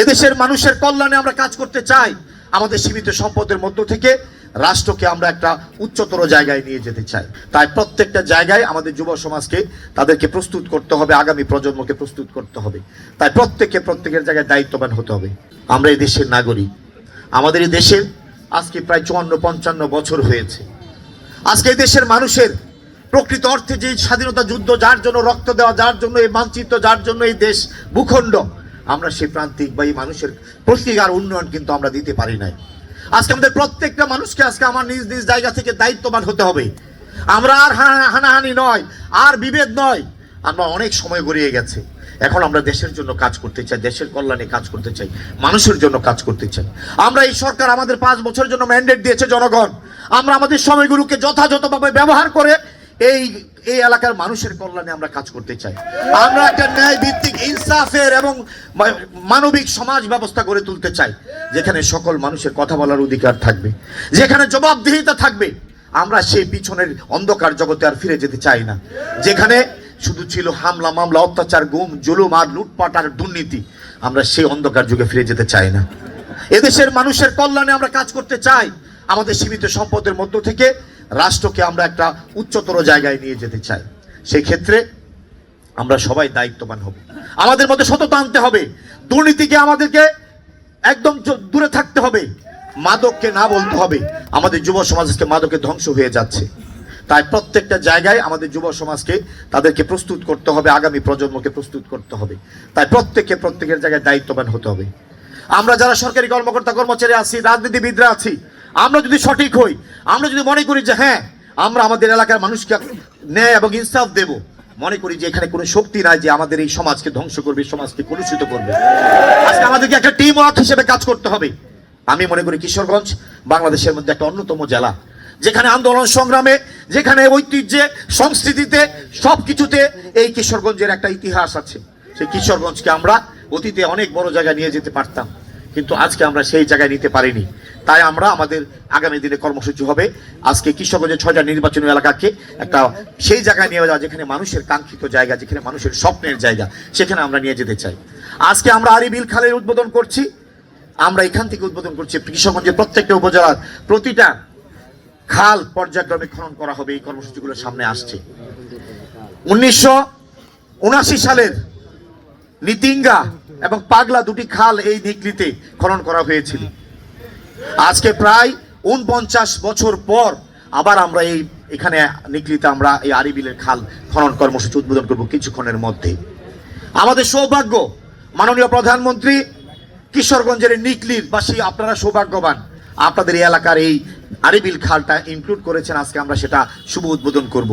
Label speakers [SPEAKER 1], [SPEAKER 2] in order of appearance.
[SPEAKER 1] এদেশের মানুষের কল্যাণে আমরা কাজ করতে চাই। আমাদের সীমিত সম্পদের মধ্য থেকে রাষ্ট্রকে আমরা একটা উচ্চতর জায়গায় নিয়ে যেতে চাই। তাই প্রত্যেকটা জায়গায় আমাদের যুব সমাজকে তাদেরকে প্রস্তুত করতে হবে, আগামী প্রজন্মকে প্রস্তুত করতে হবে। তাই প্রত্যেকের জায়গায় দায়িত্ববান হতে হবে। আমরা এই দেশের নাগরিক। আমাদের এই দেশের আজকে প্রায় 54-55 বছর হয়েছে। আজকে এই দেশের মানুষের প্রকৃত অর্থে যে স্বাধীনতা যুদ্ধ, যার জন্য রক্ত দেওয়া, যার জন্য এই মানচিত্র, যার জন্য এই দেশ ভূখণ্ড, আমরা সেই প্রান্তিক বা এই মানুষের প্রতিকার উন্নয়ন কিন্তু আমরা দিতে পারি নাই। আজকে আমাদের প্রত্যেকটা মানুষকে আজকে আমার নিজ নিজ জায়গা থেকে দায়িত্ববান হতে হবে। আমরা আর হানাহানি নয়, আর বিভেদ নয়। আমরা অনেক সময় গড়িয়ে গেছে। এখন আমরা দেশের জন্য কাজ করতে চাই, দেশের কল্যাণে কাজ করতে চাই, মানুষের জন্য কাজ করতে চাই। আমরা এই সরকার আমাদের 5 বছরের জন্য ম্যান্ডেট দিয়েছে জনগণ। আমরা আমাদের সময়গুলোকে যথাযথভাবে ব্যবহার করে এই এলাকার মানুষের কল্যাণে আমরা কাজ করতে চাই। আমরা একটা ন্যায় ভিত্তিক, ইনসাফের এবং মানবিক সমাজ ব্যবস্থা গড়ে তুলতে চাই, যেখানে সকল মানুষের কথা বলার অধিকার থাকবে, যেখানে জবাবদিহিতা থাকবে। আমরা সেই পিছনের অন্ধকার জগতে আর ফিরে যেতে চাই না, যেখানে শুধু ছিল হামলা, মামলা, অত্যাচার, গুম, জুলুম আর লুটপাট আর দুর্নীতি। আমরা সেই অন্ধকার যুগে ফিরে যেতে চাই না। এদেশের মানুষের কল্যাণে আমরা কাজ করতে চাই। আমাদের সীমিত সম্পদের মধ্য থেকে রাষ্ট্রকে আমরা একটা উচ্চতর জায়গায় নিয়ে যেতে চাই। সেই ক্ষেত্রে আমরা সবাই দায়িত্ববান হব। আমাদের মধ্যে সততা আনতে হবে, দুর্নীতিকে আমাদেরকে একদম দূরে থাকতে হবে, মাদককে না বলতে হবে। আমাদের যুব সমাজকে মাদকে ধ্বংস হয়ে যাচ্ছে। তাই প্রত্যেকটা জায়গায় আমাদের যুব সমাজকে তাদেরকে প্রস্তুত করতে হবে, আগামী প্রজন্মকে প্রস্তুত করতে হবে। তাই প্রত্যেকের জায়গায় দায়িত্ববান হতে হবে। আমরা যারা সরকারি কর্মকর্তা কর্মচারী আছি, রাজনীতিবিদরা আছি, আমরা যদি সঠিক হই, আমরা যদি মনে করি যে হ্যাঁ আমরা আমাদের এলাকার মানুষকে ন্যায় এবং ইনসাফ দেব, মনে করি যে এখানে কোনো শক্তি নাই যে আমাদের এই সমাজকে ধ্বংস করবে, সমাজকে কলুষিত করবে। আজকে আমাদেরকে একটা টিম ওয়ার্ক হিসেবে কাজ করতে হবে। আমি মনে করি কিশোরগঞ্জ বাংলাদেশের মধ্যে একটা অন্যতম জেলা, যেখানে আন্দোলন সংগ্রামে, যেখানে ঐতিহ্যে, সংস্কৃতিতে, সবকিছুতে এই কিশোরগঞ্জের একটা ইতিহাস আছে। সেই কিশোরগঞ্জকে আমরা অতীতে অনেক বড় জায়গায় নিয়ে যেতে পারতাম, কিন্তু আজকে আমরা সেই জায়গায় নিতে পারিনি। তাই আমরা আমাদের আগামী দিনে কর্মসূচি হবে আজকে কিশোরগঞ্জের 6টা নির্বাচনী এলাকাকে একটা সেই জায়গায় নিয়ে যাওয়া, যেখানে মানুষের কাঙ্ক্ষিত জায়গা, যেখানে মানুষের স্বপ্নের জায়গা, সেখানে আমরা নিয়ে যেতে চাই। আজকে আমরা আরিবিল খালের উদ্বোধন করছি। আমরা এখান থেকে উদ্বোধন করছি কিশোরগঞ্জের প্রত্যেকটা উপজেলার প্রতিটা খাল পর্যায়ক্রমে খনন করা হবে। এই কর্মসূচিগুলো সামনে আসছে। 1979 সালের নিতিঙ্গা এবং পাগলা দুটি খাল এই নিকলিতে খনন করা হয়েছিল। আজকে প্রায় 49 বছর পর আবার আমরা এখানে নিকলিতে আমরা এই আরিবিলের খাল খনন কর্মসূচি উদ্বোধন করব কিছুক্ষণের মধ্যে। আমাদের সৌভাগ্য, মাননীয় প্রধানমন্ত্রী কিশোরগঞ্জের নিকলির বাসী আপনারা সৌভাগ্যবান, আপনাদের এই এলাকার এই আরিবিল খালটা ইনক্লুড করেছেন। আজকে আমরা সেটা শুভ উদ্বোধন করব।